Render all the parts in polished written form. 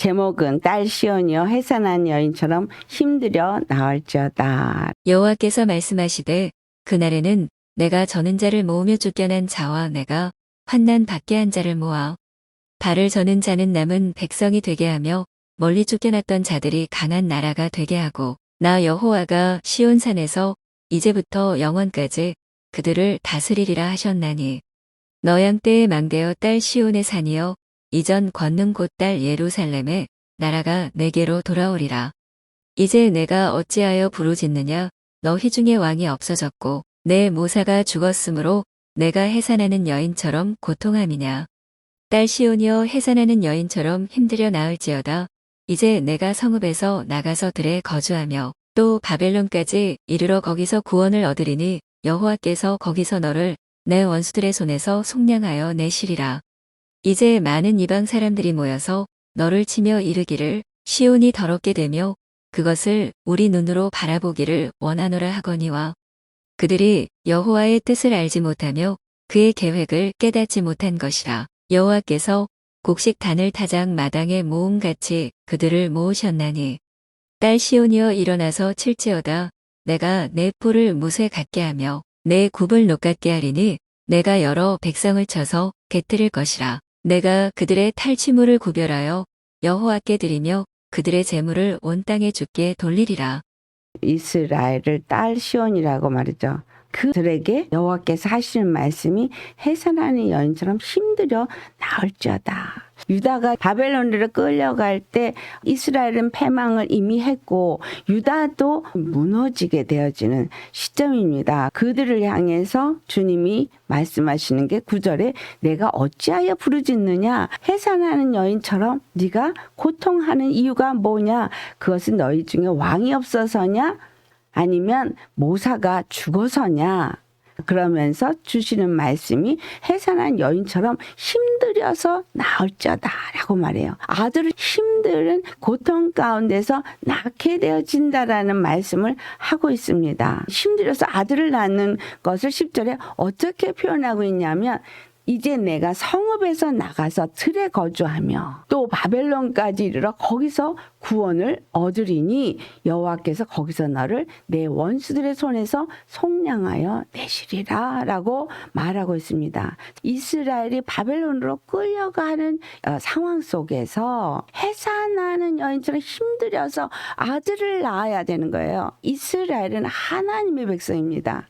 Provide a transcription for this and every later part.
제목은 딸 시온이여 해산한 여인처럼 힘들여 나을지어다. 여호와께서 말씀하시되 그날에는 내가 저는 자를 모으며 쫓겨난 자와 내가 환난 받게 한 자를 모아 발을 저는 자는 남은 백성이 되게 하며 멀리 쫓겨났던 자들이 강한 나라가 되게 하고 나 여호와가 시온산에서 이제부터 영원까지 그들을 다스리리라 하셨나니 너양 때에 망대어 딸 시온의 산이여 이전 권능 곧 딸 예루살렘에 나라가 내게로 돌아오리라. 이제 내가 어찌하여 부르짖느냐 너희 중에 왕이 없어졌고 내 모사가 죽었으므로 내가 해산하는 여인처럼 고통함이냐. 딸 시온이여 해산하는 여인처럼 힘들여 나을지어다. 이제 내가 성읍에서 나가서 들에 거주하며 또 바벨론까지 이르러 거기서 구원을 얻으리니 여호와께서 거기서 너를 내 원수들의 손에서 속량하여 내시리라. 이제 많은 이방 사람들이 모여서 너를 치며 이르기를 시온이 더럽게 되며 그것을 우리 눈으로 바라보기를 원하노라 하거니와 그들이 여호와의 뜻을 알지 못하며 그의 계획을 깨닫지 못한 것이라. 여호와께서 곡식 단을 타작 마당에 모음같이 그들을 모으셨나니 딸 시온이여 일어나서 칠지어다. 내가 내 뿔을 무쇠 같게 하며 내 굽을 녹같게 하리니 내가 여러 백성을 쳐서 개트릴 것이라. 내가 그들의 탈취물을 구별하여 여호와께 드리며 그들의 재물을 온 땅에 주께 돌리리라. 이스라엘을 딸 시온이라고 말이죠. 그들에게 여호와께서 하시는 말씀이 해산하는 여인처럼 힘들여 나을지어다. 유다가 바벨론으로 끌려갈 때 이스라엘은 패망을 이미 했고 유다도 무너지게 되어지는 시점입니다. 그들을 향해서 주님이 말씀하시는 게 9절에 내가 어찌하여 부르짖느냐 해산하는 여인처럼 네가 고통하는 이유가 뭐냐 그것은 너희 중에 왕이 없어서냐 아니면 모사가 죽어서냐 그러면서 주시는 말씀이 해산한 여인처럼 힘들여서 나을지어다 라고 말해요. 아들을 힘든 고통 가운데서 낳게 되어진다라는 말씀을 하고 있습니다. 힘들여서 아들을 낳는 것을 10절에 어떻게 표현하고 있냐면 이제 내가 성읍에서 나가서 들에 거주하며 또 바벨론까지 이르러 거기서 구원을 얻으리니 여호와께서 거기서 너를 내 원수들의 손에서 속량하여 내시리라 라고 말하고 있습니다. 이스라엘이 바벨론으로 끌려가는 상황 속에서 해산하는 여인처럼 힘들여서 아들을 낳아야 되는 거예요. 이스라엘은 하나님의 백성입니다.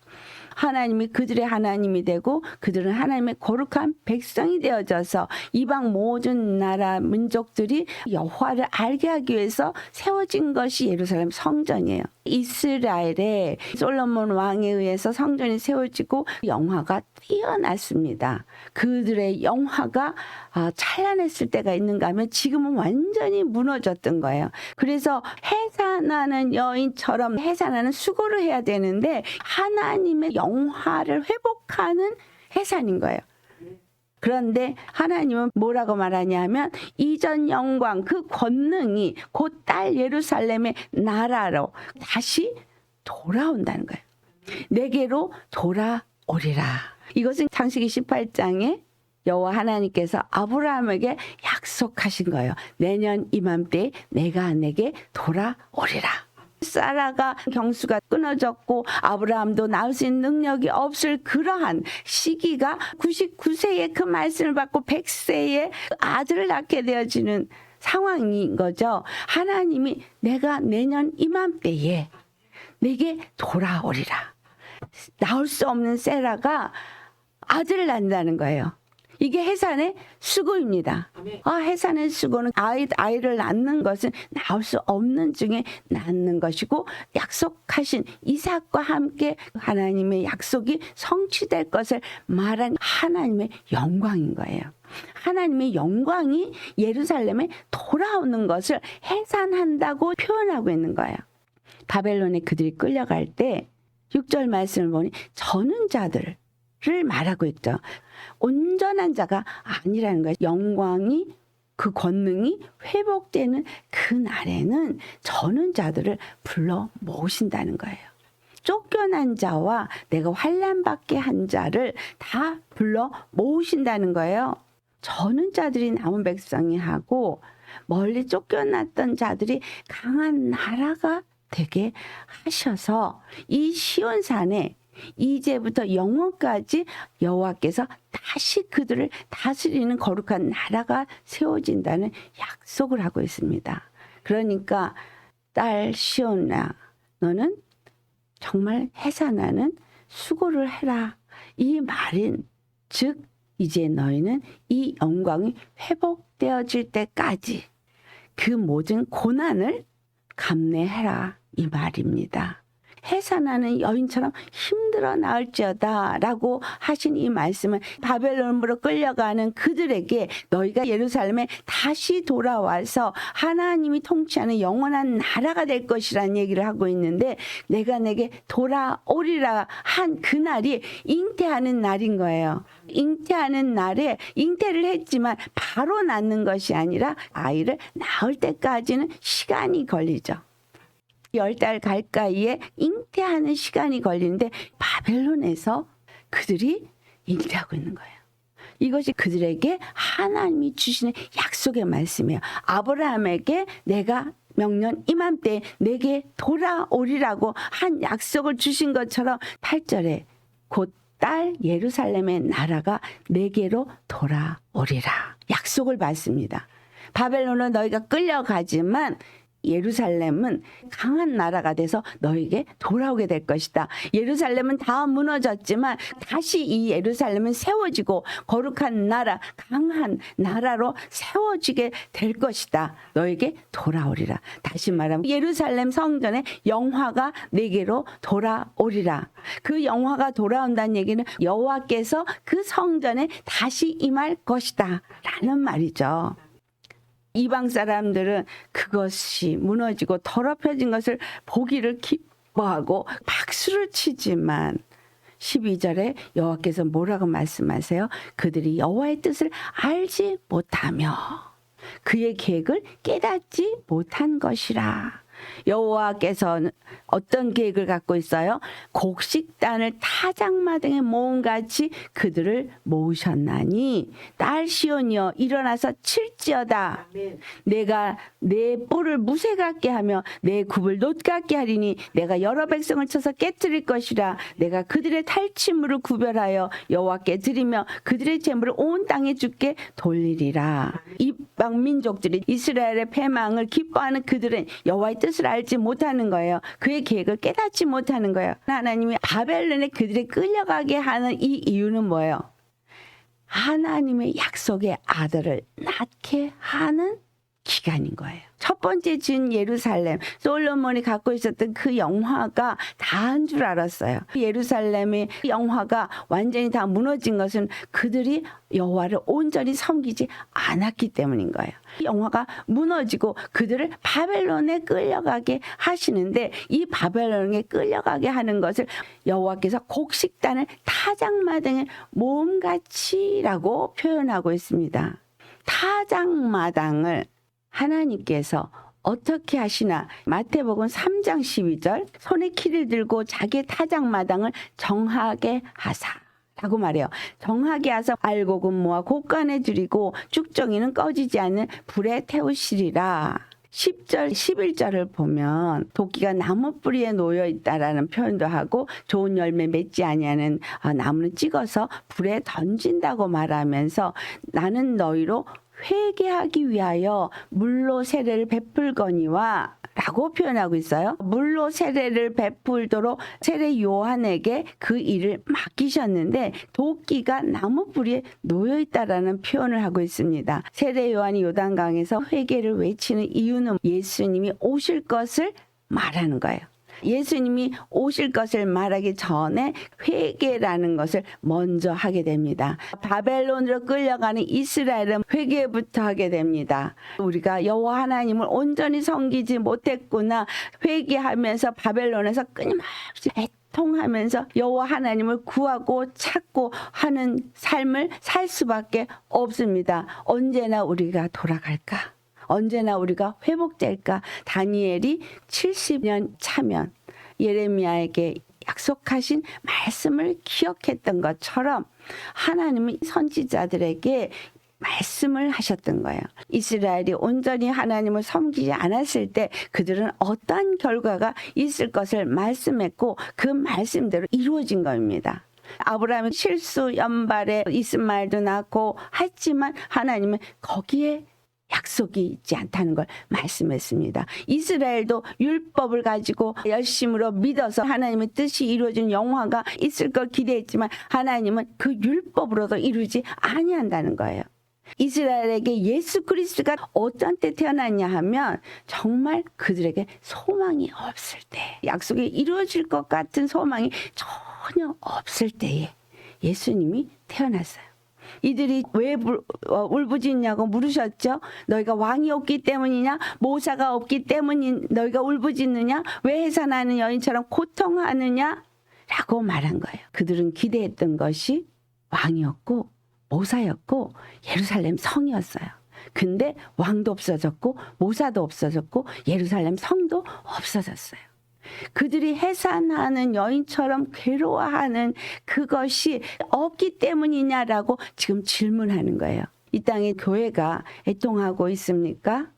하나님이 그들의 하나님이 되고 그들은 하나님의 거룩한 백성이 되어져서 이방 모든 나라 민족들이 여호와를 알게 하기 위해서 세워진 것이 예루살렘 성전이에요. 이스라엘에 솔로몬 왕에 의해서 성전이 세워지고 영화가 뛰어났습니다. 그들의 영화가 찬란했을 때가 있는가 하면 지금은 완전히 무너졌던 거예요. 그래서 해산하는 여인처럼 해산하는 수고를 해야 되는데 하나님의 영화를 회복하는 해산인 거예요. 그런데 하나님은 뭐라고 말하냐면 이전 영광 그 권능이 곧 딸 예루살렘의 나라로 다시 돌아온다는 거예요. 내게로 돌아오리라. 이것은 창세기 18장에 여호와 하나님께서 아브라함에게 약속하신 거예요. 내년 이맘때 내가 내게 돌아오리라. 사라가 경수가 끊어졌고 아브라함도 낳을 수 있는 능력이 없을 그러한 시기가 99세에 그 말씀을 받고 100세에 아들을 낳게 되어지는 상황인 거죠. 하나님이 내가 내년 이맘때에 내게 돌아오리라. 나올 수 없는 세라가 아들을 낳는다는 거예요. 이게 해산의 수고입니다. 해산의 수고는 아이를 낳는 것은 나올 수 없는 중에 낳는 것이고 약속하신 이삭과 함께 하나님의 약속이 성취될 것을 말한 하나님의 영광인 거예요. 하나님의 영광이 예루살렘에 돌아오는 것을 해산한다고 표현하고 있는 거예요. 바벨론에 그들이 끌려갈 때 6절 말씀을 보니 저는 자들을 말하고 있죠. 온전한 자가 아니라는 거예요. 영광이 그 권능이 회복되는 그 날에는 저는 자들을 불러 모으신다는 거예요. 쫓겨난 자와 내가 환난받게 한 자를 다 불러 모으신다는 거예요. 저는 자들이 남은 백성이 하고 멀리 쫓겨났던 자들이 강한 나라가 되게 하셔서 이 시온산에 이제부터 영원까지 여호와께서 다시 그들을 다스리는 거룩한 나라가 세워진다는 약속을 하고 있습니다. 그러니까 딸 시온아, 너는 정말 해산하는 수고를 해라. 이 말인 즉 이제 너희는 이 영광이 회복되어질 때까지 그 모든 고난을 감내해라, 이 말입니다. 해산하는 여인처럼 힘들어 나을지어다 라고 하신 이 말씀은 바벨론으로 끌려가는 그들에게 너희가 예루살렘에 다시 돌아와서 하나님이 통치하는 영원한 나라가 될 것이라는 얘기를 하고 있는데, 내가 내게 돌아오리라 한 그날이 잉태하는 날인 거예요. 잉태하는 날에 잉태를 했지만 바로 낳는 것이 아니라 아이를 낳을 때까지는 시간이 걸리죠. 10달 가까이에 잉태하는 시간이 걸리는데 바벨론에서 그들이 잉태하고 있는 거예요. 이것이 그들에게 하나님이 주시는 약속의 말씀이에요. 아브라함에게 내가 명년 이맘때 내게 돌아오리라고 한 약속을 주신 것처럼 8절에 곧 딸 예루살렘의 나라가 내게로 돌아오리라 약속을 받습니다. 바벨론은 너희가 끌려가지만 예루살렘은 강한 나라가 돼서 너에게 돌아오게 될 것이다. 예루살렘은 다 무너졌지만 다시 이 예루살렘은 세워지고 거룩한 나라, 강한 나라로 세워지게 될 것이다. 너에게 돌아오리라. 다시 말하면 예루살렘 성전의 영화가 내게로 돌아오리라. 그 영화가 돌아온다는 얘기는 여호와께서 그 성전에 다시 임할 것이다 라는 말이죠. 이방 사람들은 그것이 무너지고 더럽혀진 것을 보기를 기뻐하고 박수를 치지만 12절에 여호와께서 뭐라고 말씀하세요? 그들이 여호와의 뜻을 알지 못하며 그의 계획을 깨닫지 못한 것이라. 여호와께서는 어떤 계획을 갖고 있어요? 곡식단을 타작마당에 모음같이 그들을 모으셨나니 딸 시온이여 일어나서 칠지어다. 내가 내 뿔을 무쇠 같게 하며 내 굽을 놋 같게 하리니 내가 여러 백성을 쳐서 깨뜨릴 것이라. 내가 그들의 탈취물을 구별하여 여호와께 드리며 그들의 재물을 온 땅에 주께 돌리리라. 이방 민족들이 이스라엘의 패망을 기뻐하는 그들은 여호와의 뜻을 알지 못하는 거예요. 그의 계획을 깨닫지 못하는 거예요. 하나님이 바벨론에 그들이 끌려가게 하는 이 이유는 뭐예요? 하나님의 약속의 아들을 낳게 하는 기간인 거예요. 첫 번째 지은 예루살렘, 솔로몬이 갖고 있었던 그 영화가 다 한 줄 알았어요. 예루살렘의 영화가 완전히 다 무너진 것은 그들이 여호와를 온전히 섬기지 않았기 때문인 거예요. 영화가 무너지고 그들을 바벨론에 끌려가게 하시는데, 이 바벨론에 끌려가게 하는 것을 여호와께서 곡식단을 타작마당에 모음같이라고 표현하고 있습니다. 타작마당을 하나님께서 어떻게 하시나? 마태복음 3장 12절 손에 키를 들고 자기 타작마당을 정하게 하사 라고 말해요. 정하게 하사 알곡은 모아 곳간에 들이고 쭉정이는 꺼지지 않는 불에 태우시리라. 10절 11절을 보면 도끼가 나무 뿌리에 놓여 있다라는 표현도 하고 좋은 열매 맺지 아니하는 나무는 찍어서 불에 던진다고 말하면서 나는 너희로 회개하기 위하여 물로 세례를 베풀거니와 라고 표현하고 있어요. 물로 세례를 베풀도록 세례 요한에게 그 일을 맡기셨는데 도끼가 나무 뿌리에 놓여 있다라는 표현을 하고 있습니다. 세례 요한이 요단강에서 회개를 외치는 이유는 예수님이 오실 것을 말하는 거예요. 예수님이 오실 것을 말하기 전에 회개라는 것을 먼저 하게 됩니다. 바벨론으로 끌려가는 이스라엘은 회개부터 하게 됩니다. 우리가 여호와 하나님을 온전히 섬기지 못했구나, 회개하면서 바벨론에서 끊임없이 애통하면서 여호와 하나님을 구하고 찾고 하는 삶을 살 수밖에 없습니다. 언제나 우리가 돌아갈까? 언제나 우리가 회복될까? 다니엘이 70년 차면 예레미야에게 약속하신 말씀을 기억했던 것처럼 하나님은 선지자들에게 말씀을 하셨던 거예요. 이스라엘이 온전히 하나님을 섬기지 않았을 때 그들은 어떠한 결과가 있을 것을 말씀했고 그 말씀대로 이루어진 겁니다. 아브라함이 실수 연발에 이스마엘도 낳고 했지만 하나님은 거기에 약속이 있지 않다는 걸 말씀했습니다. 이스라엘도 율법을 가지고 열심으로 믿어서 하나님의 뜻이 이루어진 영화가 있을 걸 기대했지만 하나님은 그 율법으로도 이루지 아니한다는 거예요. 이스라엘에게 예수 그리스도가 어떤 때 태어났냐 하면 정말 그들에게 소망이 없을 때, 약속이 이루어질 것 같은 소망이 전혀 없을 때에 예수님이 태어났어요. 이들이 왜 울부짖냐고 물으셨죠? 너희가 왕이 없기 때문이냐? 모사가 없기 때문이 너희가 울부짖느냐? 왜 해산하는 여인처럼 고통하느냐? 라고 말한 거예요. 그들은 기대했던 것이 왕이었고 모사였고 예루살렘 성이었어요. 근데 왕도 없어졌고 모사도 없어졌고 예루살렘 성도 없어졌어요. 그들이 해산하는 여인처럼 괴로워하는 그것이 없기 때문이냐라고 지금 질문하는 거예요. 이 땅에 교회가 애통하고 있습니까?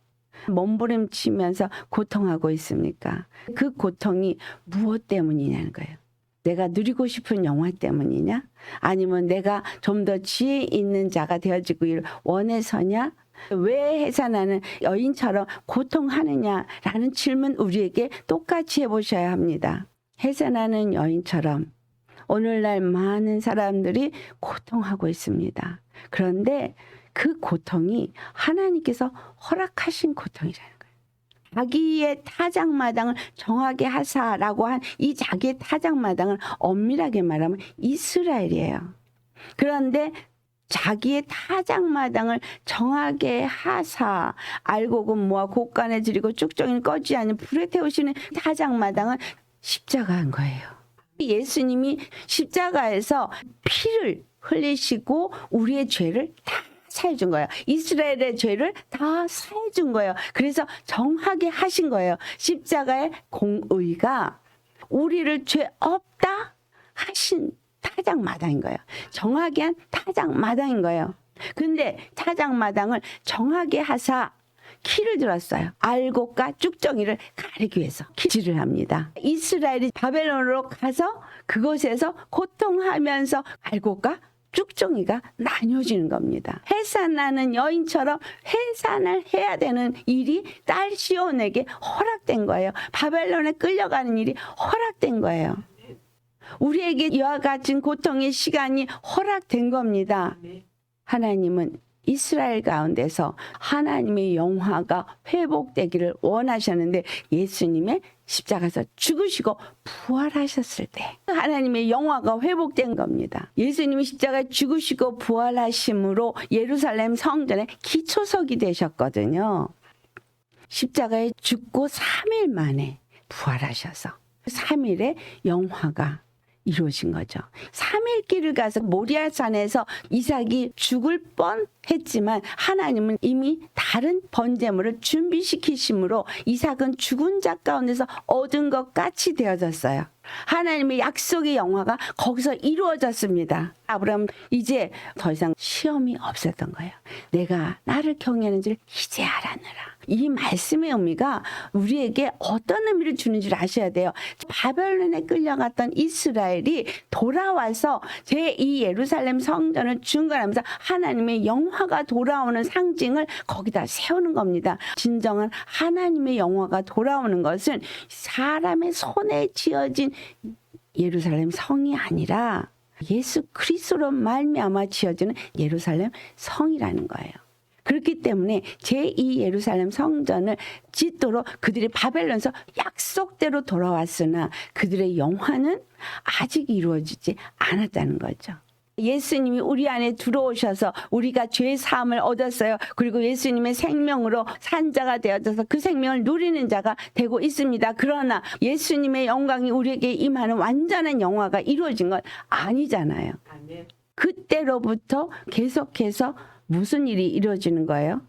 몸부림치면서 고통하고 있습니까? 그 고통이 무엇 때문이냐는 거예요. 내가 누리고 싶은 영화 때문이냐? 아니면 내가 좀 더 지혜 있는 자가 되어지기를 원해서냐? 왜 해산하는 여인처럼 고통하느냐라는 질문 우리에게 똑같이 해보셔야 합니다. 해산하는 여인처럼 오늘날 많은 사람들이 고통하고 있습니다. 그런데 그 고통이 하나님께서 허락하신 고통이라는 거예요. 자기의 타작마당을 정하게 하사라고 한 이 자기의 타작마당은 엄밀하게 말하면 이스라엘이에요. 그런데 자기의 타작마당을 정하게 하사 알곡은 모아 곡간에 들이고 쭉정이는 꺼지지 않는 불에 태우시는 타작마당은 십자가인 거예요. 예수님이 십자가에서 피를 흘리시고 우리의 죄를 다 사해준 거예요. 이스라엘의 죄를 다 사해준 거예요. 그래서 정하게 하신 거예요. 십자가의 공의가 우리를 죄 없다 하신 타작마당인 거예요. 정하게 한 타작마당인 거예요. 근데 타작마당을 정하게 하사 키를 들었어요. 알곡과 쭉정이를 가리기 위해서 키질을 합니다. 이스라엘이 바벨론으로 가서 그곳에서 고통하면서 알곡과 쭉정이가 나뉘어지는 겁니다. 해산하는 여인처럼 해산을 해야 되는 일이 딸 시온에게 허락된 거예요. 바벨론에 끌려가는 일이 허락된 거예요. 우리에게 이와 같은 고통의 시간이 허락된 겁니다. 하나님은 이스라엘 가운데서 하나님의 영화가 회복되기를 원하셨는데 예수님의 십자가에서 죽으시고 부활하셨을 때 하나님의 영화가 회복된 겁니다. 예수님이 십자가에 죽으시고 부활하심으로 예루살렘 성전의 기초석이 되셨거든요. 십자가에 죽고 3일 만에 부활하셔서 3일의 영화가 이루어진 거죠. 3일 길을 가서 모리아산에서 이삭이 죽을 뻔했지만 하나님은 이미 다른 번제물을 준비시키심으로 이삭은 죽은 자 가운데서 얻은 것 같이 되어졌어요. 하나님의 약속의 영화가 거기서 이루어졌습니다. 아브라함 이제 더 이상 시험이 없었던 거예요. 내가 나를 경외하는 줄 이제 알았느라. 이 말씀의 의미가 우리에게 어떤 의미를 주는지를 아셔야 돼요. 바벨론에 끌려갔던 이스라엘이 돌아와서 제2 예루살렘 성전을 중건하면서 하나님의 영화가 돌아오는 상징을 거기다 세우는 겁니다. 진정한 하나님의 영화가 돌아오는 것은 사람의 손에 지어진 예루살렘 성이 아니라 예수 그리스도로 말미암아 지어지는 예루살렘 성이라는 거예요. 그렇기 때문에 제2 예루살렘 성전을 짓도록 그들이 바벨론에서 약속대로 돌아왔으나 그들의 영화는 아직 이루어지지 않았다는 거죠. 예수님이 우리 안에 들어오셔서 우리가 죄 사함을 얻었어요. 그리고 예수님의 생명으로 산 자가 되어져서 그 생명을 누리는 자가 되고 있습니다. 그러나 예수님의 영광이 우리에게 임하는 완전한 영화가 이루어진 건 아니잖아요. 그때로부터 계속해서 무슨 일이 이루어지는 거예요?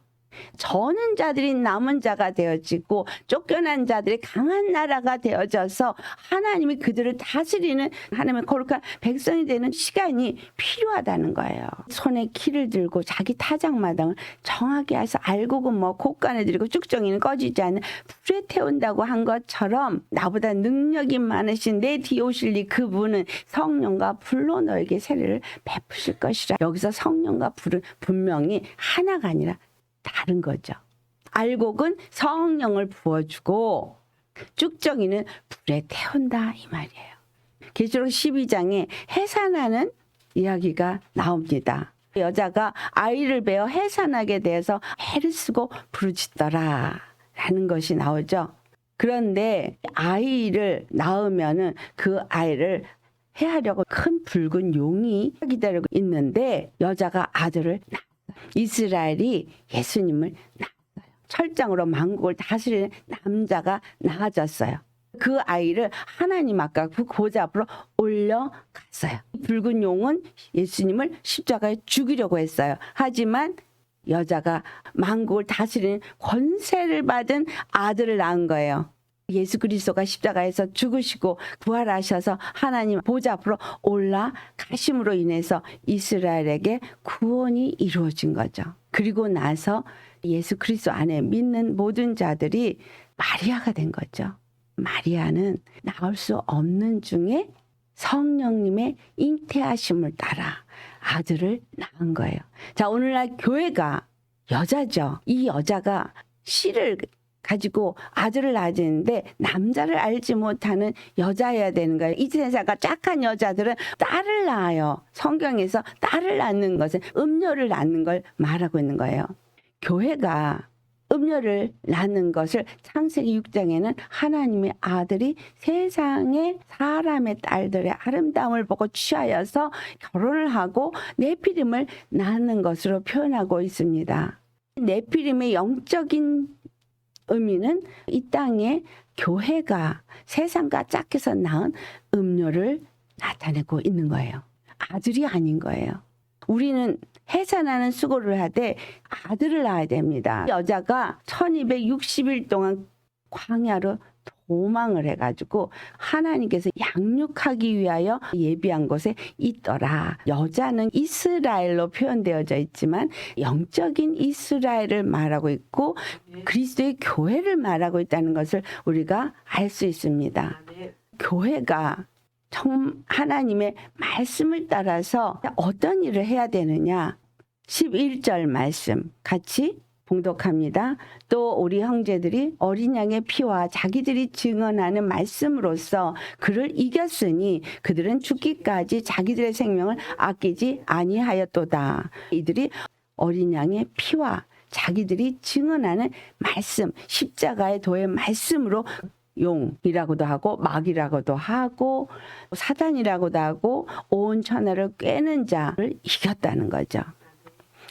저는 자들이 남은 자가 되어지고 쫓겨난 자들이 강한 나라가 되어져서 하나님이 그들을 다스리는 하나님의 거룩한 백성이 되는 시간이 필요하다는 거예요. 손에 키를 들고 자기 타작마당을 정하게 해서 알곡은 뭐 곶간에 들이고 쭉정이는 꺼지지 않는 불에 태운다고 한 것처럼 나보다 능력이 많으신 내 뒤에 오실 그분은 성령과 불로 너에게 세례를 베푸실 것이라. 여기서 성령과 불은 분명히 하나가 아니라 다른 거죠. 알곡은 성령을 부어주고 쭉정이는 불에 태운다 이 말이에요. 계시록 12장에 해산하는 이야기가 나옵니다. 여자가 아이를 베어 해산하게 돼서 해를 쓰고 부르짖더라 라는 것이 나오죠. 그런데 아이를 낳으면은 그 아이를 해하려고 큰 붉은 용이 기다리고 있는데 여자가 아들을 낳았어요. 이스라엘이 예수님을 낳았어요. 철장으로 만국을 다스리는 남자가 낳아졌어요. 그 아이를 하나님 아까 그 고자 앞으로 올려갔어요. 붉은 용은 예수님을 십자가에 죽이려고 했어요. 하지만 여자가 만국을 다스리는 권세를 받은 아들을 낳은 거예요. 예수 그리스도가 십자가에서 죽으시고 부활하셔서 하나님 보좌 앞으로 올라가심으로 인해서 이스라엘에게 구원이 이루어진 거죠. 그리고 나서 예수 그리스도 안에 믿는 모든 자들이 마리아가 된 거죠. 마리아는 나올 수 없는 중에 성령님의 잉태하심을 따라 아들을 낳은 거예요. 자, 오늘날 교회가 여자죠. 이 여자가 씨를 가지고 아들을 낳아야 되는데 남자를 알지 못하는 여자여야 되는 거예요. 이 세상가 착한 여자들은 딸을 낳아요. 성경에서 딸을 낳는 것은 음녀를 낳는 걸 말하고 있는 거예요. 교회가 음녀를 낳는 것을 창세기 6장에는 하나님의 아들이 세상의 사람의 딸들의 아름다움을 보고 취하여서 결혼을 하고 네피림을 낳는 것으로 표현하고 있습니다. 네피림의 영적인 의미는 이 땅에 교회가 세상과 짝해서 낳은 음료를 나타내고 있는 거예요. 아들이 아닌 거예요. 우리는 해산하는 수고를 하되 아들을 낳아야 됩니다. 여자가 1260일 동안 광야로 도망을 해가지고 하나님께서 양육하기 위하여 예비한 곳에 있더라. 여자는 이스라엘로 표현되어져 있지만 영적인 이스라엘을 말하고 있고 그리스도의 교회를 말하고 있다는 것을 우리가 알 수 있습니다. 교회가 하나님의 말씀을 따라서 어떤 일을 해야 되느냐. 11절 말씀 같이 봉독합니다. 또 우리 형제들이 어린 양의 피와 자기들이 증언하는 말씀으로써 그를 이겼으니 그들은 죽기까지 자기들의 생명을 아끼지 아니하였도다. 이들이 어린 양의 피와 자기들이 증언하는 말씀, 십자가의 도의 말씀으로 용이라고도 하고 마귀라고도 하고 사단이라고도 하고 온 천하를 꿰는 자를 이겼다는 거죠.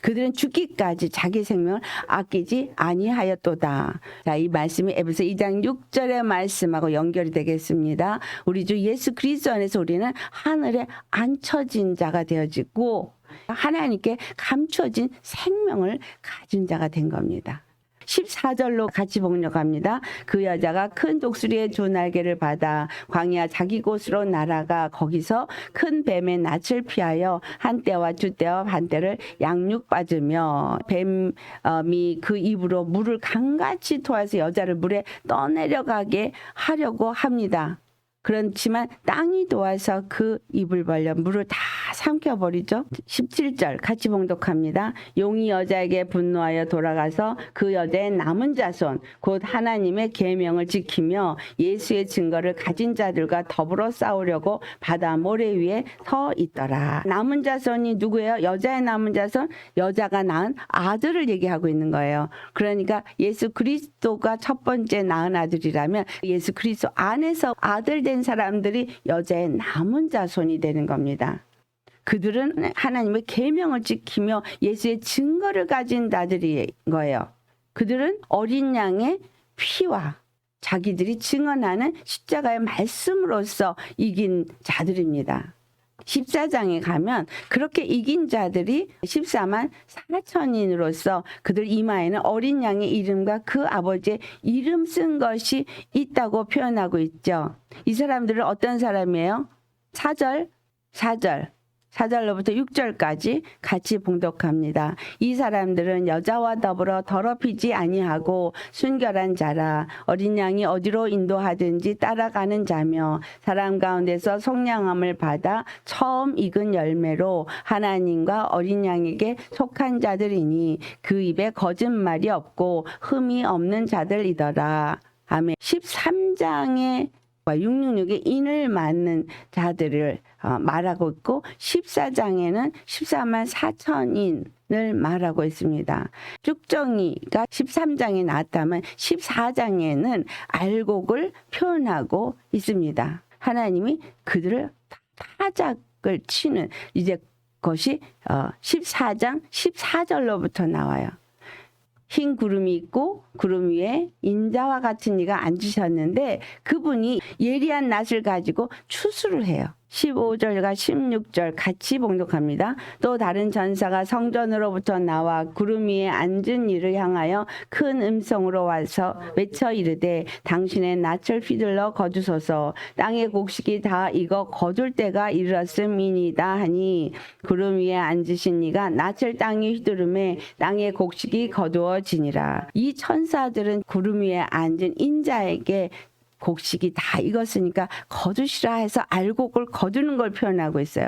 그들은 죽기까지 자기 생명을 아끼지 아니하였도다. 자, 이 말씀이 에베소 2장 6절의 말씀하고 연결이 되겠습니다. 우리 주 예수 그리스도 안에서 우리는 하늘에 앉혀진 자가 되어지고 하나님께 감춰진 생명을 가진 자가 된 겁니다. 14절로 같이 복력합니다. 그 여자가 큰 독수리의 두 날개를 받아 광야 자기 곳으로 날아가 거기서 큰 뱀의 낯을 피하여 한때와 두때와 반때를 양육받으며 뱀이 그 입으로 물을 강같이 토해서 여자를 물에 떠내려가게 하려고 합니다. 그렇지만 땅이 도와서 그 입을 벌려 물을 다 삼켜버리죠. 17절 같이 봉독합니다. 용이 여자에게 분노하여 돌아가서 그 여자의 남은 자손 곧 하나님의 계명을 지키며 예수의 증거를 가진 자들과 더불어 싸우려고 바다 모래 위에 서 있더라. 남은 자손이 누구예요? 여자의 남은 자손, 여자가 낳은 아들을 얘기하고 있는 거예요. 그러니까 예수 그리스도가 첫 번째 낳은 아들이라면 예수 그리스도 안에서 아들 된 사람들이 여자의 남은 자손이 되는 겁니다. 그들은 하나님의 계명을 지키며 예수의 증거를 가진 자들인 거예요. 그들은 어린 양의 피와 자기들이 증언하는 십자가의 말씀으로서 이긴 자들입니다. 14장에 가면 그렇게 이긴 자들이 14만 4천인으로서 그들 이마에는 어린 양의 이름과 그 아버지의 이름 쓴 것이 있다고 표현하고 있죠. 이 사람들은 어떤 사람이에요? 4절로부터 6절까지 같이 봉독합니다. 이 사람들은 여자와 더불어 더럽히지 아니하고 순결한 자라. 어린 양이 어디로 인도하든지 따라가는 자며 사람 가운데서 속량함을 받아 처음 익은 열매로 하나님과 어린 양에게 속한 자들이니 그 입에 거짓말이 없고 흠이 없는 자들이더라. 아멘. 13장에 666의 인을 맞는 자들을 말하고 있고 14장에는 14만 4천인을 말하고 있습니다. 쭉정이가 13장에 나왔다면 14장에는 알곡을 표현하고 있습니다. 하나님이 그들을 타작을 치는 이제 것이 14장 14절로부터 나와요. 흰 구름이 있고 구름 위에 인자와 같은 이가 앉으셨는데 그분이 예리한 낫을 가지고 추수를 해요. 15절과 16절 같이 봉독합니다. 또 다른 전사가 성전으로부터 나와 구름 위에 앉은 이를 향하여 큰 음성으로 와서 외쳐 이르되 당신의 낯을 휘둘러 거두소서. 땅의 곡식이 다 익어 거둘 때가 이르렀음이니이다 하니 구름 위에 앉으신 이가 낯을 땅에 휘두르매 땅의 곡식이 거두어지니라. 이 천사들은 구름 위에 앉은 인자에게 곡식이 다 익었으니까 거두시라 해서 알곡을 거두는 걸 표현하고 있어요.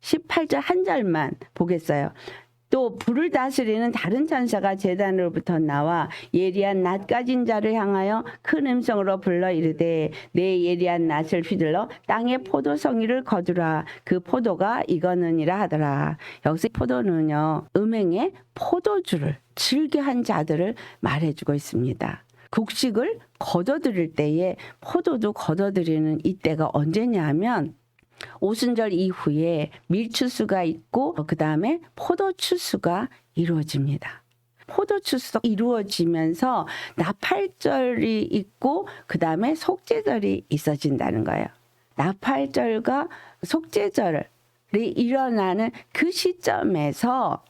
18절 한 절만 보겠어요. 또 불을 다스리는 다른 천사가 제단으로부터 나와 예리한 낫 가진 자를 향하여 큰 음성으로 불러 이르되 내 예리한 낫을 휘둘러 땅의 포도송이를 거두라. 그 포도가 익었느니라 하더라. 여기서 포도는요, 음행의 포도주를 즐겨한 자들을 말해주고 있습니다. 곡식을 거둬들일 때에 포도도 거둬들이는 이때가 언제냐 하면 오순절 이후에 밀추수가 있고 그 다음에 포도추수가 이루어집니다. 포도추수가 이루어지면서 나팔절이 있고 그 다음에 속죄절이 있어진다는 거예요. 나팔절과 속죄절이 일어나는 그 시점에서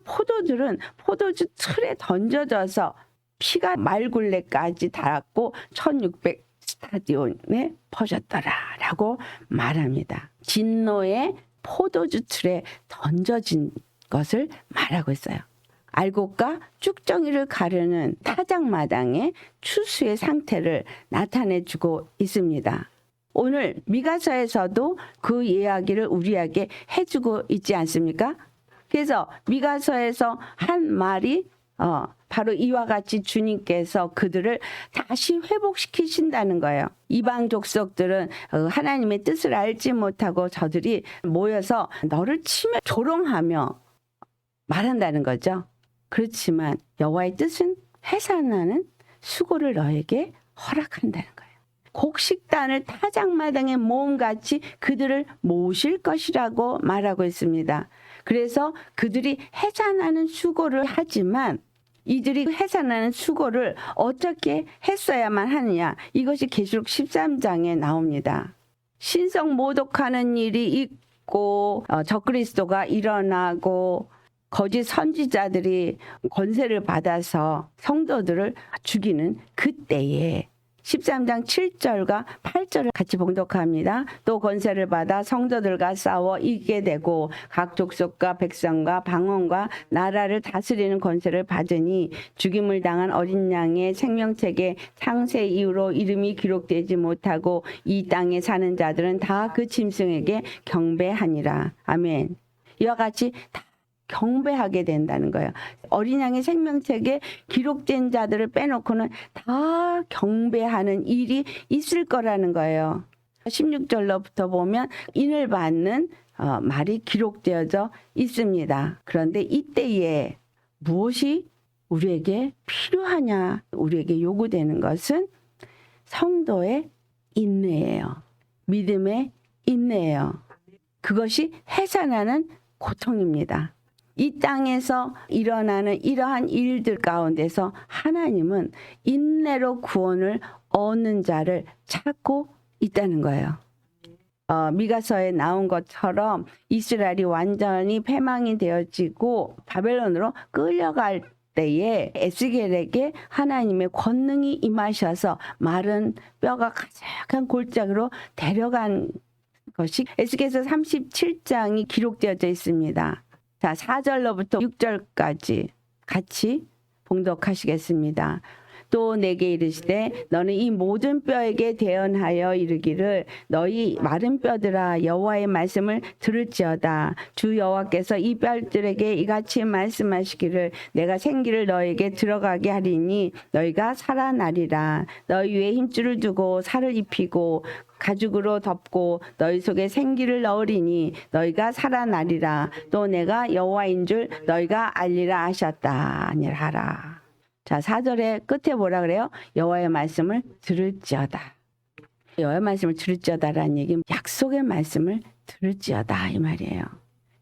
포도들은 포도주 틀에 던져져서 피가 말굴레까지 닿았고 1600 스타디온에 퍼졌더라라고 말합니다. 진노의 포도주 틀에 던져진 것을 말하고 있어요. 알곡과 쭉정이를 가르는 타작마당의 추수의 상태를 나타내주고 있습니다. 오늘 미가서에서도 그 이야기를 우리에게 해주고 있지 않습니까? 그래서 미가서에서 한 말이 바로 이와 같이 주님께서 그들을 다시 회복시키신다는 거예요. 이방 족속들은 하나님의 뜻을 알지 못하고 저들이 모여서 너를 치며 조롱하며 말한다는 거죠. 그렇지만 여호와의 뜻은 해산하는 수고를 너에게 허락한다는 거예요. 곡식단을 타작마당에 모음같이 그들을 모실 것이라고 말하고 있습니다. 그래서 그들이 해산하는 수고를 하지만 이들이 해산하는 수고를 어떻게 했어야만 하느냐. 이것이 계시록 13장에 나옵니다. 신성 모독하는 일이 있고 적그리스도가 일어나고 거짓 선지자들이 권세를 받아서 성도들을 죽이는 그때에 13장 7절과 8절을 같이 봉독합니다. 또 권세를 받아 성도들과 싸워 이기게 되고 각 족속과 백성과 방언과 나라를 다스리는 권세를 받으니 죽임을 당한 어린 양의 생명책에 창세 이후로 이름이 기록되지 못하고 이 땅에 사는 자들은 다 그 짐승에게 경배하니라. 아멘. 이와 같이 다 경배하게 된다는 거예요. 어린 양의 생명책에 기록된 자들을 빼놓고는 다 경배하는 일이 있을 거라는 거예요. 16절로부터 보면 인을 받는 말이 기록되어져 있습니다. 그런데 이때에 무엇이 우리에게 필요하냐, 우리에게 요구되는 것은 성도의 인내예요. 믿음의 인내예요. 그것이 해산하는 고통입니다. 이 땅에서 일어나는 이러한 일들 가운데서 하나님은 인내로 구원을 얻는 자를 찾고 있다는 거예요. 미가서에 나온 것처럼 이스라엘이 완전히 패망이 되어지고 바벨론으로 끌려갈 때에 에스겔에게 하나님의 권능이 임하셔서 마른 뼈가 가득한 골짜기로 데려간 것이 에스겔서 37장이 기록되어져 있습니다. 자, 4절로부터 6절까지 같이 봉독하시겠습니다. 또 내게 이르시되 너는 이 모든 뼈에게 대언하여 이르기를 너희 마른 뼈들아 여호와의 말씀을 들을지어다. 주 여호와께서 이 뼈들에게 이같이 말씀하시기를 내가 생기를 너에게 들어가게 하리니 너희가 살아나리라. 너희 위에 힘줄을 두고 살을 입히고 가죽으로 덮고 너희 속에 생기를 넣으리니 너희가 살아나리라. 또 내가 여호와인 줄 너희가 알리라 하셨다. 아니하라. 자, 4절의 끝에 뭐라 그래요? 여호와의 말씀을 들을지어다. 여호와의 말씀을 들을지어다라는 얘기는 약속의 말씀을 들을지어다 이 말이에요.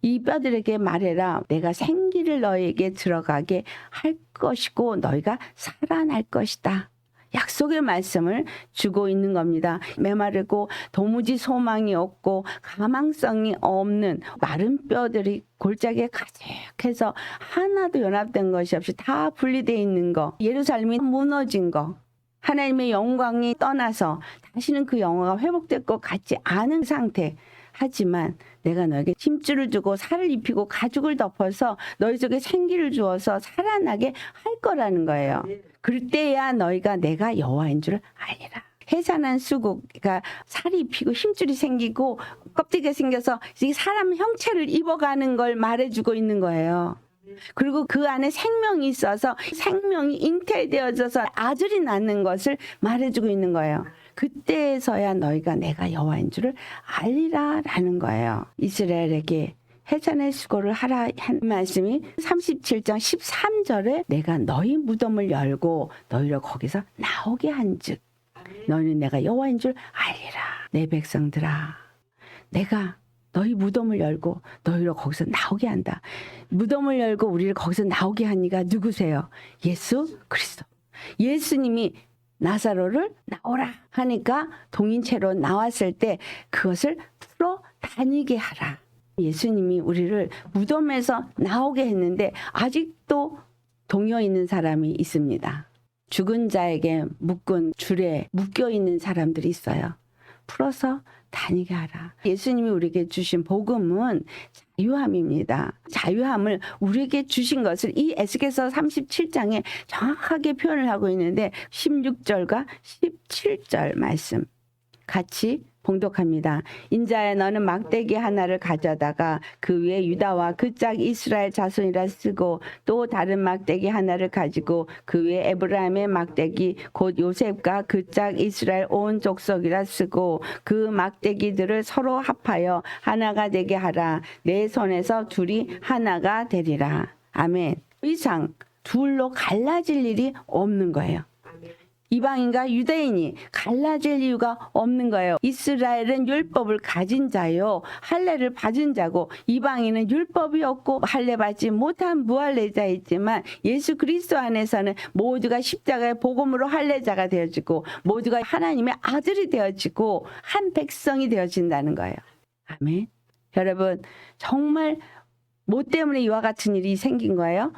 이 뼈들에게 말해라. 내가 생기를 너희에게 들어가게 할 것이고 너희가 살아날 것이다. 약속의 말씀을 주고 있는 겁니다. 메마르고 도무지 소망이 없고 가망성이 없는 마른 뼈들이 골짜기에 가득해서 하나도 연합된 것이 없이 다 분리되어 있는 거, 예루살렘이 무너진 거, 하나님의 영광이 떠나서 다시는 그 영광가 회복될 것 같지 않은 상태. 하지만 내가 너에게 힘줄을 주고 살을 입히고 가죽을 덮어서 너희 속에 생기를 주어서 살아나게 할 거라는 거예요. 그때야 너희가 내가 여호와인 줄 알리라. 해산한 수고가 살이 입히고 힘줄이 생기고 껍데기가 생겨서 사람 형체를 입어가는 걸 말해주고 있는 거예요. 그리고 그 안에 생명이 있어서 생명이 잉태되어져서 아들이 낳는 것을 말해주고 있는 거예요. 그때서야 너희가 내가 여호와인 줄을 알리라라는 거예요. 이스라엘에게 해산의 수고를 하라 한 말씀이 37장 13절에 내가 너희 무덤을 열고 너희를 거기서 나오게 한즉 너희는 내가 여호와인 줄 알리라. 내 백성들아, 내가 너희 무덤을 열고 너희를 거기서 나오게 한다. 무덤을 열고 우리를 거기서 나오게 한 이가 누구세요? 예수 그리스도. 예수님이 나사로를 나오라 하니까 동인체로 나왔을 때 그것을 풀어 다니게 하라. 예수님이 우리를 무덤에서 나오게 했는데 아직도 동여 있는 사람이 있습니다. 죽은 자에게 묶은 줄에 묶여 있는 사람들이 있어요. 풀어서 다니게 하라. 예수님이 우리에게 주신 복음은 자유함입니다. 자유함을 우리에게 주신 것을 이 에스겔서 37장에 정확하게 표현을 하고 있는데 16절과 17절 말씀 같이 봉독합니다. 인자야 너는 막대기 하나를 가져다가 그 위에 유다와 그 짝 이스라엘 자손이라 쓰고 또 다른 막대기 하나를 가지고 그 위에 에브라임의 막대기 곧 요셉과 그 짝 이스라엘 온 족속이라 쓰고 그 막대기들을 서로 합하여 하나가 되게 하라. 내 손에서 둘이 하나가 되리라. 아멘. 더 이상 둘로 갈라질 일이 없는 거예요. 이방인과 유대인이 갈라질 이유가 없는 거예요. 이스라엘은 율법을 가진 자요, 할례를 받은 자고, 이방인은 율법이 없고 할례 받지 못한 무할례자이지만 예수 그리스도 안에서는 모두가 십자가의 복음으로 할례자가 되어지고 모두가 하나님의 아들이 되어지고 한 백성이 되어진다는 거예요. 아멘. 여러분, 정말 뭐 때문에 이와 같은 일이 생긴 거예요?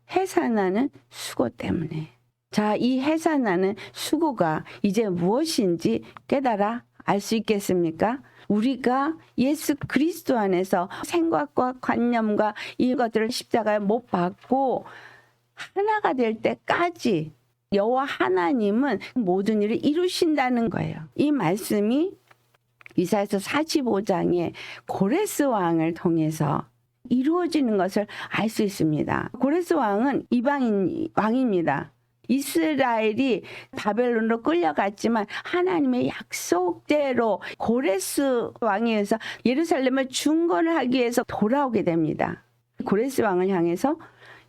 해산하는 수고 때문에. 자, 이 해산하는 수고가 이제 무엇인지 깨달아 알 수 있겠습니까? 우리가 예수 그리스도 안에서 생각과 관념과 이것들을 십자가에 못 박고 하나가 될 때까지 여호와 하나님은 모든 일을 이루신다는 거예요. 이 말씀이 이사야서 45장에 고레스 왕을 통해서 이루어지는 것을 알 수 있습니다. 고레스 왕은 이방인 왕입니다. 이스라엘이 바벨론으로 끌려갔지만 하나님의 약속대로 고레스 왕에 의해서 예루살렘을 중건을 하기 위해서 돌아오게 됩니다. 고레스 왕을 향해서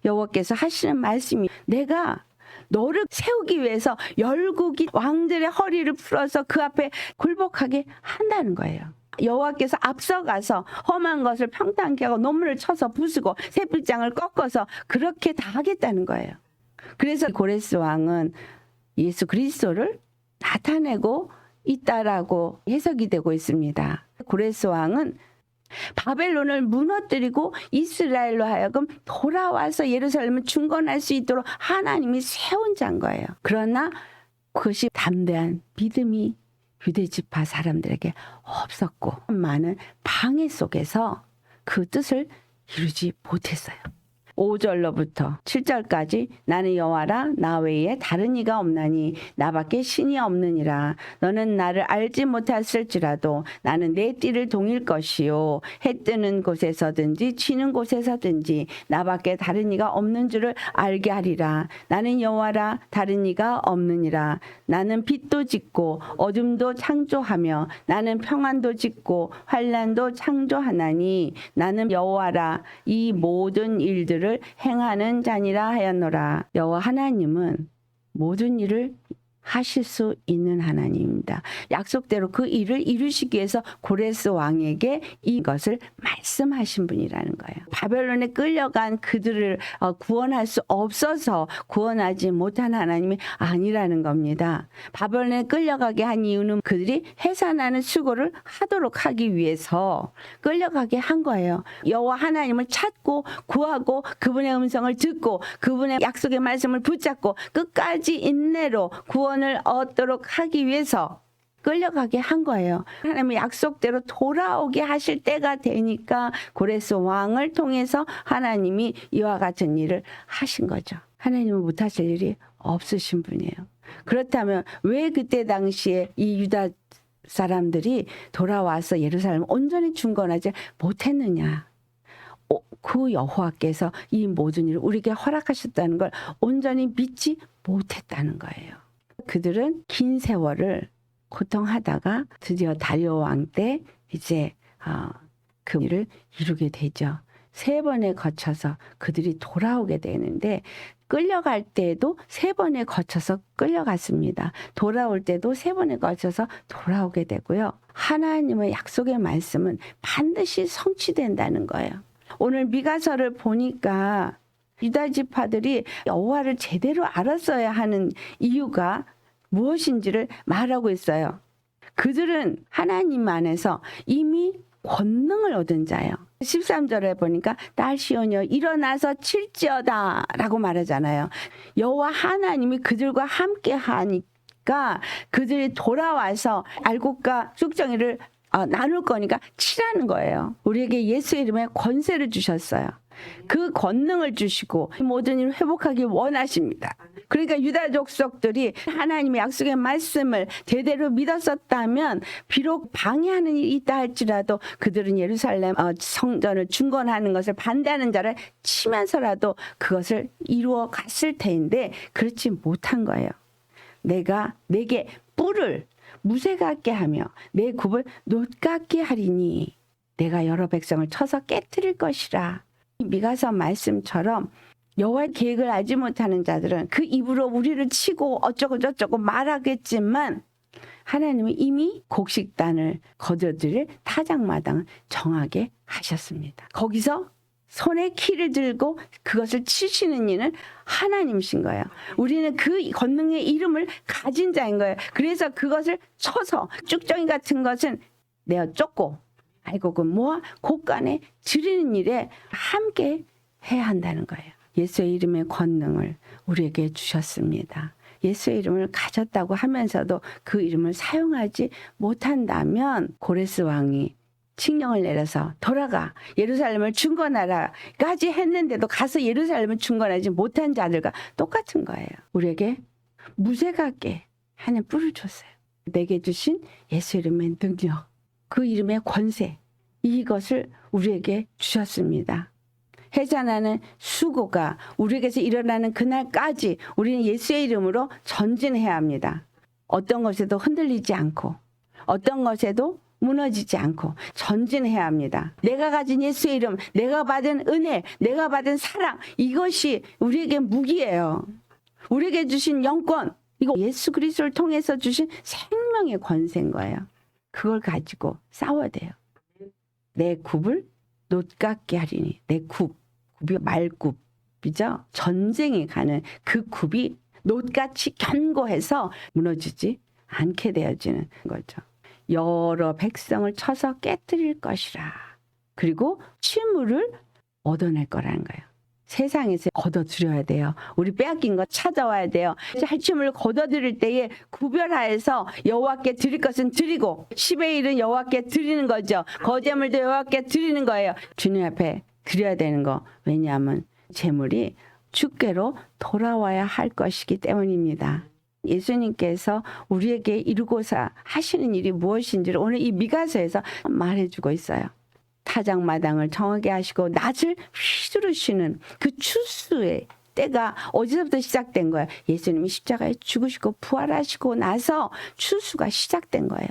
여호와께서 하시는 말씀이 내가 너를 세우기 위해서 열국이 왕들의 허리를 풀어서 그 앞에 굴복하게 한다는 거예요. 여호와께서 앞서가서 험한 것을 평탄케 하고 논문을 쳐서 부수고 셋불장을 꺾어서 그렇게 다 하겠다는 거예요. 그래서 고레스 왕은 예수 그리스도를 나타내고 있다라고 해석이 되고 있습니다. 고레스 왕은 바벨론을 무너뜨리고 이스라엘로 하여금 돌아와서 예루살렘을 중건할 수 있도록 하나님이 세운 자인 거예요. 그러나 그것이 담대한 믿음이 유대지파 사람들에게 없었고 많은 방해 속에서 그 뜻을 이루지 못했어요. 5절로부터 7절까지 나는 여호와라 나 외에 다른 이가 없나니 나밖에 신이 없느니라. 너는 나를 알지 못했을지라도 나는 내 띠를 동일 것이요 해 뜨는 곳에서든지 지는 곳에서든지 나밖에 다른 이가 없는 줄을 알게 하리라. 나는 여호와라 다른 이가 없느니라. 나는 빛도 짓고 어둠도 창조하며 나는 평안도 짓고 환난도 창조하나니 나는 여호와라 이 모든 일들을 행하는 자니라 하였노라. 여호와 하나님은 모든 일을 하실 수 있는 하나님입니다. 약속대로 그 일을 이루시기 위해서 고레스 왕에게 이것을 말씀하신 분이라는 거예요. 바벨론에 끌려간 그들을 구원할 수 없어서 구원하지 못한 하나님이 아니라는 겁니다. 바벨론에 끌려가게 한 이유는 그들이 해산하는 수고를 하도록 하기 위해서 끌려가게 한 거예요. 여호와 하나님을 찾고 구하고 그분의 음성을 듣고 그분의 약속의 말씀을 붙잡고 끝까지 인내로 구원을 얻도록 하기 위해서 끌려가게 한 거예요. 하나님의 약속대로 돌아오게 하실 때가 되니까 고레스 왕을 통해서 하나님이 이와 같은 일을 하신 거죠. 하나님은 못하실 일이 없으신 분이에요. 그렇다면 왜 그때 당시에 이 유다 사람들이 돌아와서 예루살렘을 온전히 중건하지 못했느냐? 그 여호와께서 이 모든 일을 우리에게 허락하셨다는 걸 온전히 믿지 못했다는 거예요. 그들은 긴 세월을 고통하다가 드디어 다리오 왕 때 이제 그 일을 이루게 되죠. 3번에 거쳐서 그들이 돌아오게 되는데 끌려갈 때도 3번에 거쳐서 끌려갔습니다. 돌아올 때도 3번에 거쳐서 돌아오게 되고요. 하나님의 약속의 말씀은 반드시 성취된다는 거예요. 오늘 미가서를 보니까 유다 지파들이 여호와를 제대로 알았어야 하는 이유가 무엇인지를 말하고 있어요. 그들은 하나님 안에서 이미 권능을 얻은 자예요. 13절에 보니까 딸 시온이여 일어나서 칠지어다 라고 말하잖아요. 여호와 하나님이 그들과 함께 하니까 그들이 돌아와서 알곡과 쑥정이를 나눌 거니까 치라는 거예요. 우리에게 예수 이름에 권세를 주셨어요. 그 권능을 주시고 모든 일을 회복하기 원하십니다. 그러니까 유다 족속들이 하나님의 약속의 말씀을 대대로 믿었었다면 비록 방해하는 일이 있다 할지라도 그들은 예루살렘 성전을 중건하는 것을 반대하는 자를 치면서라도 그것을 이루어 갔을 텐데 그렇지 못한 거예요. 내가 내게 뿔을 무쇠 같게 하며 내 굽을 놋 같게 하리니 내가 여러 백성을 쳐서 깨뜨릴 것이라. 미가서 말씀처럼 여호와의 계획을 알지 못하는 자들은 그 입으로 우리를 치고 어쩌고 저쩌고 말하겠지만 하나님은 이미 곡식단을 거둬들일 타작마당을 정하게 하셨습니다. 거기서 손에 키를 들고 그것을 치시는 이는 하나님이신 거예요. 우리는 그 권능의 이름을 가진 자인 거예요. 그래서 그것을 쳐서 쭉정이 같은 것은 내어 쫓고 알곡은 모아 곳간에 드리는 일에 함께 해야 한다는 거예요. 예수의 이름의 권능을 우리에게 주셨습니다. 예수의 이름을 가졌다고 하면서도 그 이름을 사용하지 못한다면 고레스 왕이 칙령을 내려서 돌아가 예루살렘을 중건하라까지 했는데도 가서 예루살렘을 중건하지 못한 자들과 똑같은 거예요. 우리에게 무쇠 같게 하는 뿔을 줬어요. 내게 주신 예수 이름의 능력, 그 이름의 권세, 이것을 우리에게 주셨습니다. 해산하는 수고가 우리에게서 일어나는 그날까지 우리는 예수의 이름으로 전진해야 합니다. 어떤 것에도 흔들리지 않고 어떤 것에도 무너지지 않고 전진해야 합니다. 내가 가진 예수의 이름, 내가 받은 은혜, 내가 받은 사랑, 이것이 우리에게 무기예요. 우리에게 주신 영권, 이거 예수 그리스도를 통해서 주신 생명의 권세인 거예요. 그걸 가지고 싸워야 돼요. 내 굽을 놋 같게 하리니. 내 굽이 말굽이죠. 전쟁에 가는 그 굽이 놋같이 견고해서 무너지지 않게 되어지는 거죠. 여러 백성을 쳐서 깨뜨릴 것이라. 그리고 취물을 얻어낼 거라는 거예요. 세상에서 거둬들여야 돼요. 우리 빼앗긴 거 찾아와야 돼요. 할춤을 거둬들일 때에 구별하여서 여호와께 드릴 것은 드리고 10의 1은 여호와께 드리는 거죠. 거제물도 여호와께 드리는 거예요. 주님 앞에 드려야 되는 거. 왜냐하면 재물이 주께로 돌아와야 할 것이기 때문입니다. 예수님께서 우리에게 이루고자 하시는 일이 무엇인지를 오늘 이 미가서에서 말해주고 있어요. 타작마당을 정하게 하시고 낫을 휘두르시는 그 추수의 때가 어디서부터 시작된 거예요? 예수님이 십자가에 죽으시고 부활하시고 나서 추수가 시작된 거예요.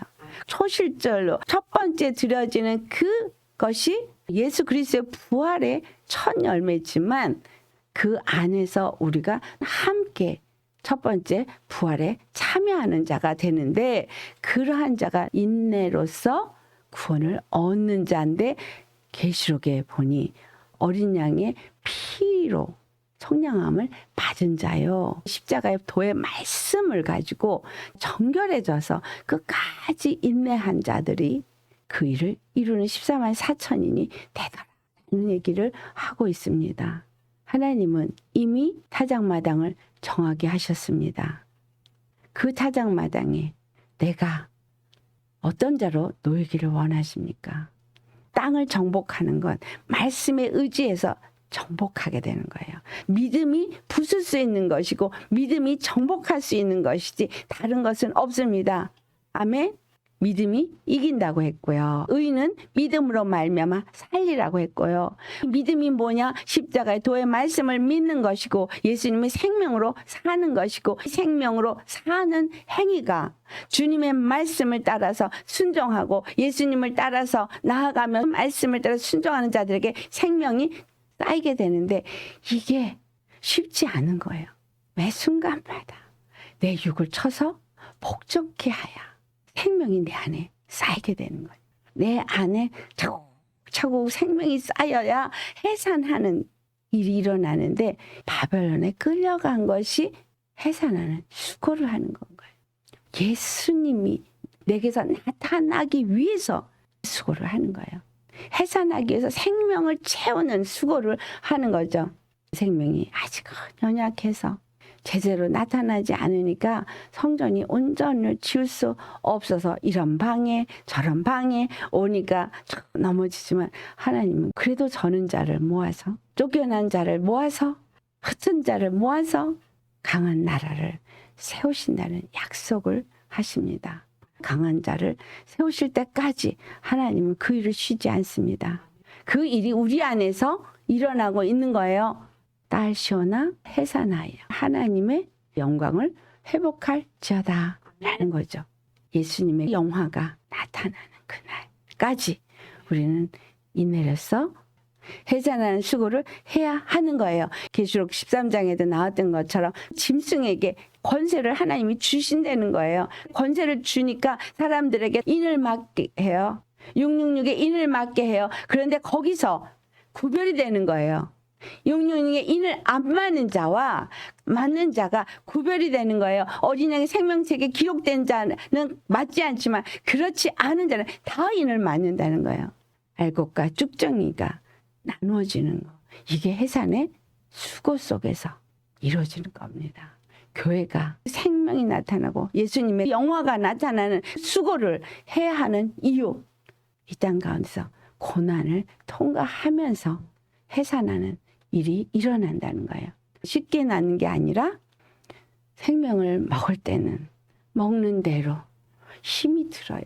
초실절로 첫 번째 드려지는 그것이 예수 그리스도의 부활의 첫 열매지만 그 안에서 우리가 함께 첫 번째 부활에 참여하는 자가 되는데 그러한 자가 인내로서 구원을 얻는 자인데 계시록에 보니 어린 양의 피로 청량함을 받은 자요. 십자가의 도의 말씀을 가지고 정결해져서 끝까지 인내한 자들이 그 일을 이루는 14만 4천인이 되더라는 얘기를 하고 있습니다. 하나님은 이미 타작마당을 정하게 하셨습니다. 그 타작마당에 내가 어떤 자로 놓이기를 원하십니까? 땅을 정복하는 건 말씀에 의지해서 정복하게 되는 거예요. 믿음이 부술 수 있는 것이고 믿음이 정복할 수 있는 것이지 다른 것은 없습니다. 아멘. 믿음이 이긴다고 했고요. 의는 믿음으로 말미암아 살리라고 했고요. 믿음이 뭐냐? 십자가의 도의 말씀을 믿는 것이고 예수님의 생명으로 사는 것이고 생명으로 사는 행위가 주님의 말씀을 따라서 순종하고 예수님을 따라서 나아가며 말씀을 따라 순종하는 자들에게 생명이 쌓이게 되는데 이게 쉽지 않은 거예요. 매 순간마다 내 육을 쳐서 복종케 하여 생명이 내 안에 쌓이게 되는 거예요. 내 안에 차곡차곡 생명이 쌓여야 해산하는 일이 일어나는데 바벨론에 끌려간 것이 해산하는 수고를 하는 건가요? 예수님이 내게서 나타나기 위해서 수고를 하는 거예요. 해산하기 위해서 생명을 채우는 수고를 하는 거죠. 생명이 아직 연약해서 제대로 나타나지 않으니까 성전이 온전을 지을 수 없어서 이런 방에 저런 방에 오니까 넘어지지만 하나님은 그래도 저는 자를 모아서 쫓겨난 자를 모아서 흩은 자를 모아서 강한 나라를 세우신다는 약속을 하십니다. 강한 자를 세우실 때까지 하나님은 그 일을 쉬지 않습니다. 그 일이 우리 안에서 일어나고 있는 거예요. 딸 시온아 해산하여 하나님의 영광을 회복할지어다 라는 거죠. 예수님의 영화가 나타나는 그날까지 우리는 인내로서 해산하는 수고를 해야 하는 거예요. 계시록 13장에도 나왔던 것처럼 짐승에게 권세를 하나님이 주신다는 거예요. 권세를 주니까 사람들에게 인을 맡게 해요. 666에 인을 맡게 해요. 그런데 거기서 구별이 되는 거예요. 666에 인을 안 맞는 자와 맞는 자가 구별이 되는 거예요. 어린 양의 생명책에 기록된 자는 맞지 않지만 그렇지 않은 자는 다 인을 맞는다는 거예요. 알곡과 쭉정이가 나누어지는 거. 이게 해산의 수고 속에서 이루어지는 겁니다. 교회가 생명이 나타나고 예수님의 영화가 나타나는 수고를 해야 하는 이유. 이 땅 가운데서 고난을 통과하면서 해산하는 일이 일어난다는 거예요. 쉽게 나는 게 아니라 생명을 먹을 때는 먹는 대로 힘이 들어요.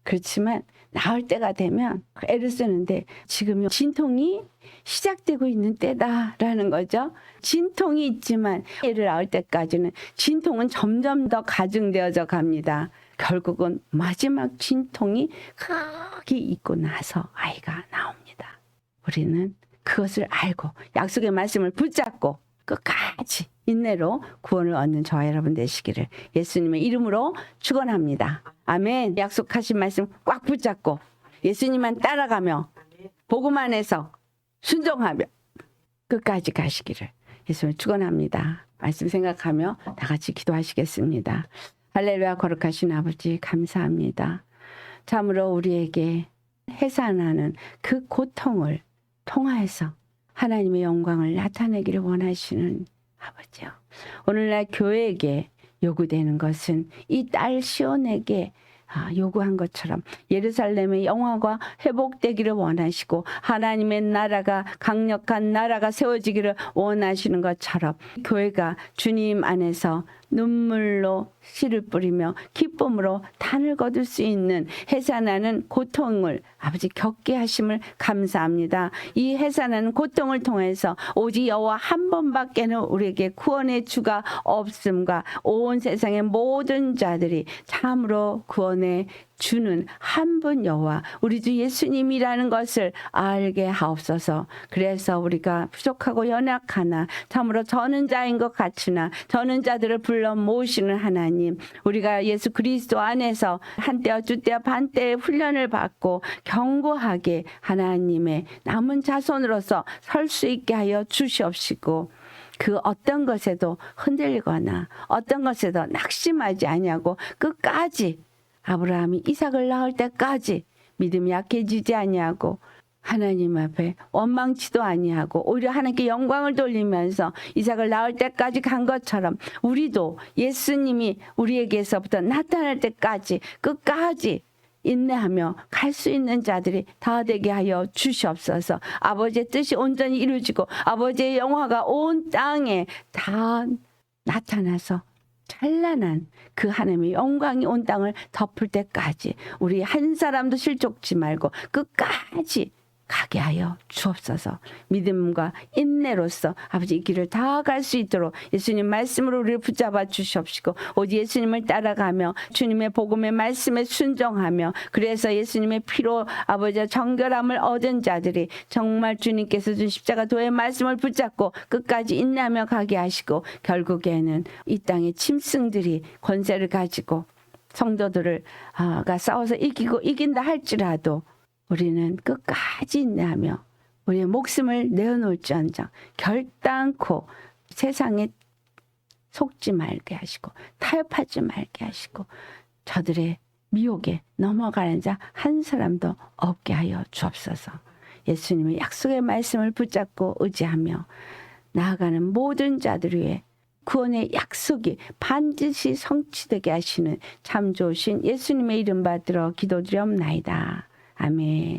그렇지만 나을 때가 되면 애를 쓰는데 지금 진통이 시작되고 있는 때다라는 거죠. 진통이 있지만 애를 낳을 때까지는 진통은 점점 더 가중되어져 갑니다. 결국은 마지막 진통이 크게 있고 나서 아이가 나옵니다. 우리는 그것을 알고 약속의 말씀을 붙잡고 끝까지 인내로 구원을 얻는 저와 여러분 되시기를 예수님의 이름으로 축원합니다. 아멘. 약속하신 말씀 꽉 붙잡고 예수님만 따라가며 복음 안에서 순종하며 끝까지 가시기를 예수님을 축원합니다. 말씀 생각하며 다 같이 기도하시겠습니다. 할렐루야. 거룩하신 아버지 감사합니다. 참으로 우리에게 해산하는 그 고통을 통하여서 하나님의 영광을 나타내기를 원하시는 아버지요. 오늘날 교회에게 요구되는 것은 이 딸 시온에게 요구한 것처럼 예루살렘의 영화가 회복되기를 원하시고 하나님의 나라가 강력한 나라가 세워지기를 원하시는 것처럼 교회가 주님 안에서 눈물로 씨를 뿌리며 기쁨으로 단을 거둘 수 있는 해산하는 고통을 아버지 겪게 하심을 감사합니다. 이 해산하는 고통을 통해서 오직 여호와 한 번밖에는 우리에게 구원의 주가 없음과 온 세상의 모든 자들이 참으로 구원의 주는 한 분 여호와 우리 주 예수님이라는 것을 알게 하옵소서. 그래서 우리가 부족하고 연약하나 참으로 저는 자인 것 같으나 저는 자들을 불러 모으시는 하나님, 우리가 예수 그리스도 안에서 한때와 주때와 반때의 훈련을 받고 견고하게 하나님의 남은 자손으로서 설 수 있게 하여 주시옵시고 그 어떤 것에도 흔들리거나 어떤 것에도 낙심하지 아니하고 끝까지 아브라함이 이삭을 낳을 때까지 믿음이 약해지지 아니하고 하나님 앞에 원망치도 아니하고 오히려 하나님께 영광을 돌리면서 이삭을 낳을 때까지 간 것처럼 우리도 예수님이 우리에게서부터 나타날 때까지 끝까지 인내하며 갈 수 있는 자들이 다 되게 하여 주시옵소서. 아버지의 뜻이 온전히 이루어지고 아버지의 영화가 온 땅에 다 나타나서 찬란한 그 하나님의 영광이 온 땅을 덮을 때까지 우리 한 사람도 실족지 말고 끝까지 가게 하여 주옵소서. 믿음과 인내로서 아버지 이 길을 다 갈 수 있도록 예수님 말씀으로 우리를 붙잡아 주시옵시고 오직 예수님을 따라가며 주님의 복음의 말씀에 순종하며 그래서 예수님의 피로 아버지의 정결함을 얻은 자들이 정말 주님께서 준 십자가 도의 말씀을 붙잡고 끝까지 인내하며 가게 하시고 결국에는 이 땅의 짐승들이 권세를 가지고 성도들을 싸워서 이긴다 할지라도 우리는 끝까지 인내하며 우리의 목숨을 내어놓을지언정 결단코 세상에 속지 말게 하시고 타협하지 말게 하시고 저들의 미혹에 넘어가는 자 한 사람도 없게 하여 주옵소서. 예수님의 약속의 말씀을 붙잡고 의지하며 나아가는 모든 자들 위해 구원의 약속이 반드시 성취되게 하시는 참 좋으신 예수님의 이름 받들어 기도드리옵나이다. 아멘.